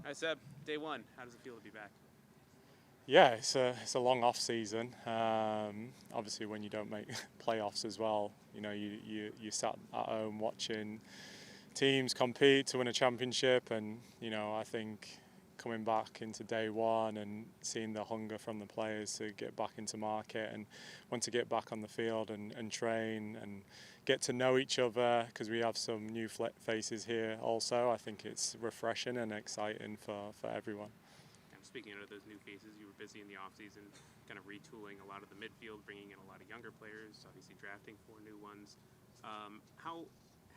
Hi Seb, day one. How does it feel to be back? Yeah, it's a long off season. Obviously, when you don't make playoffs as well, you sat at home watching teams compete to win a championship, and I think coming back into day one and seeing the hunger from the players to get back into market and want to get back on the field and train and get to know each other because we have some new faces here also. I think it's refreshing and exciting for everyone. Kind of speaking of those new faces, you were busy in the offseason, kind of retooling a lot of the midfield, bringing in a lot of younger players, obviously drafting four new ones. How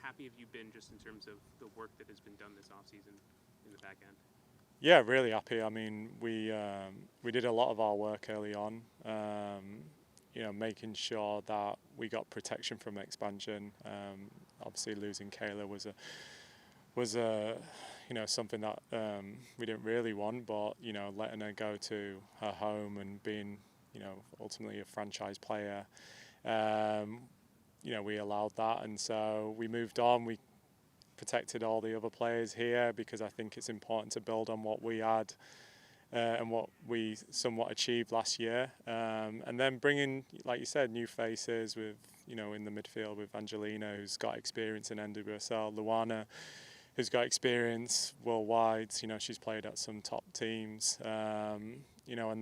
happy have you been just in terms of the work that has been done this offseason in the back end? Yeah, really happy. I mean, we did a lot of our work early on. Making sure that we got protection from expansion. Obviously, losing Kayla was something that we didn't really want, but letting her go to her home and being ultimately a franchise player. Um, we allowed that, and so we moved on. We protected all the other players here because I think it's important to build on what we had and what we somewhat achieved last year. And then bringing, like you said, new faces with, in the midfield with Angelina, who's got experience in NWSL, Luana, who's got experience worldwide. She's played at some top teams. And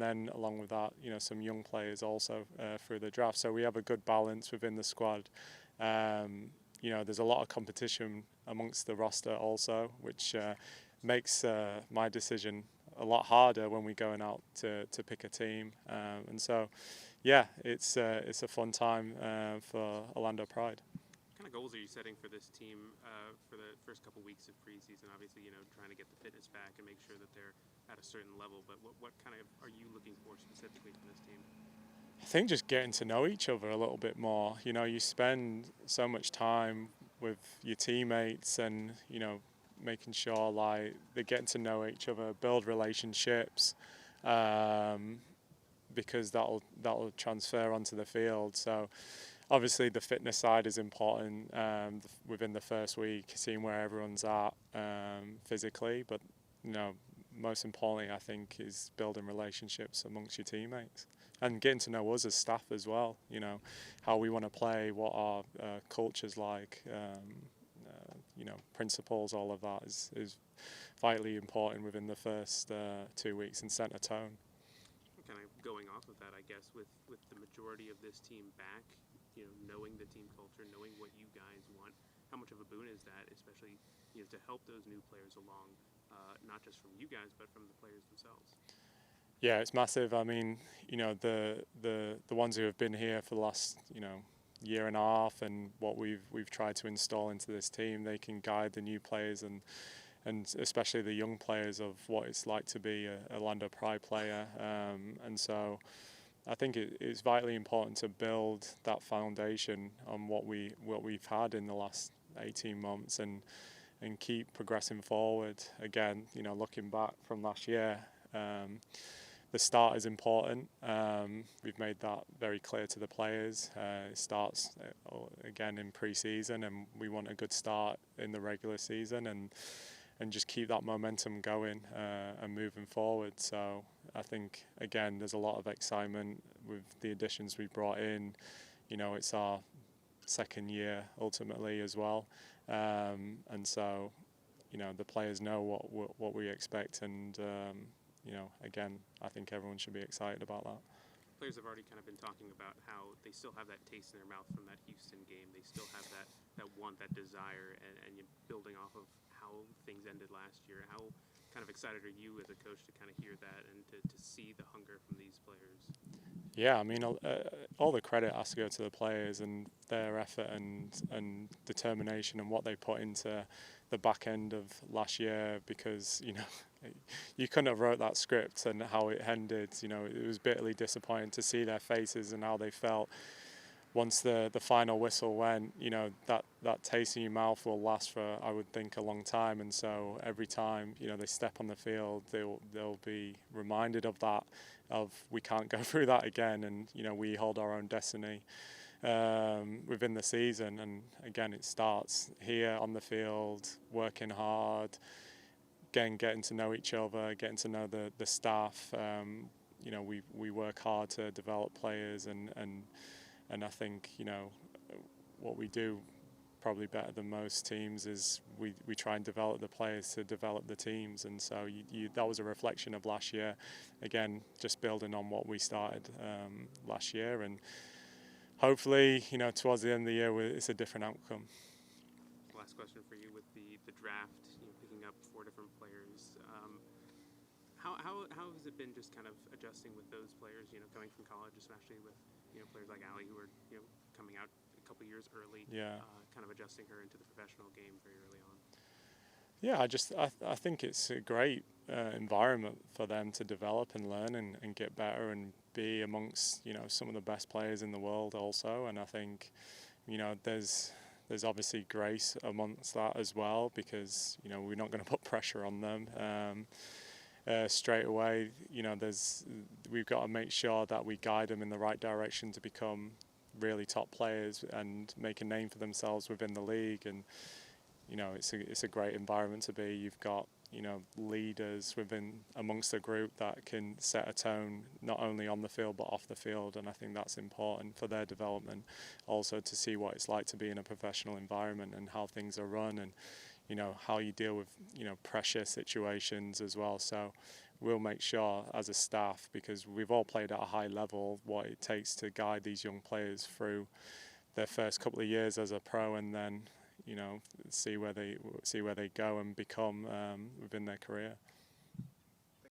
then along with that, some young players also through the draft. So we have a good balance within the squad. There's a lot of competition amongst the roster also, which makes my decision a lot harder when we're going out to pick a team. And so, yeah, it's a fun time for Orlando Pride. What kind of goals are you setting for this team for the first couple weeks of preseason? Obviously, trying to get the fitness back and make sure that they're at a certain level. But what kind of are you looking for specifically from this team? I think just getting to know each other a little bit more. You spend so much time with your teammates and, making sure like they're getting to know each other, build relationships, because that'll transfer onto the field. So obviously the fitness side is important within the first week, seeing where everyone's at physically, but most importantly I think is building relationships amongst your teammates and getting to know us as staff as well. How we want to play, what our culture's like, principles, all of that is vitally important within the first 2 weeks and set a tone. Kind of going off of that, I guess, with the majority of this team back, knowing the team culture, knowing what you guys want, how much of a boon is that, especially to help those new players along, not just from you guys but from the players themselves? Yeah, it's massive. I mean, the ones who have been here for the last year and a half, and what we've tried to install into this team, they can guide the new players and especially the young players of what it's like to be a Orlando Pride player. And so I think it's vitally important to build that foundation on what we've had in the last 18 months and keep progressing forward. Again, looking back from last year, the start is important. We've made that very clear to the players. It starts again in pre-season, and we want a good start in the regular season and just keep that momentum going and moving forward. So I think, again, there's a lot of excitement with the additions we brought in. It's our second year ultimately as well. And so, the players know what we expect. And, again, I think everyone should be excited about that. Players have already kind of been talking about how they still have that taste in their mouth from that Houston game. They still have that want, that desire, and you're building off of how things ended last year. How kind of excited are you as a coach to kind of hear that and to see the hunger from these players? Yeah, I mean, all the credit has to go to the players and their effort and determination and what they put into the back end of last year, because you couldn't have wrote that script and how it ended. It was bitterly disappointing to see their faces and how they felt once the final whistle went. That taste in your mouth will last for, I would think, a long time. And so every time they step on the field, they'll be reminded of that, of we can't go through that again, and we hold our own destiny within the season. And again, it starts here on the field, working hard, getting to know each other, getting to know the staff. We work hard to develop players, and I think what we do probably better than most teams is we try and develop the players to develop the teams, and so that was a reflection of last year. Again, just building on what we started last year, and hopefully towards the end of the year it's a different outcome. Last question for you with the draft, picking up 4 different players. How has it been just kind of adjusting with those players, coming from college, especially with players like Allie who are coming out a couple years early, kind of adjusting her into the professional game very early on? Yeah, I think it's a great environment for them to develop and learn and get better and be amongst some of the best players in the world also. And I think there's obviously grace amongst that as well, because we're not going to put pressure on them straight away. We've got to make sure that we guide them in the right direction to become really top players and make a name for themselves within the league. And it's a great environment to be. You've got leaders amongst the group that can set a tone not only on the field but off the field, and I think that's important for their development. Also to see what it's like to be in a professional environment and how things are run, and how you deal with pressure situations as well. So we'll make sure as a staff, because we've all played at a high level, what it takes to guide these young players through their first couple of years as a pro, and then see where they go and become within their career.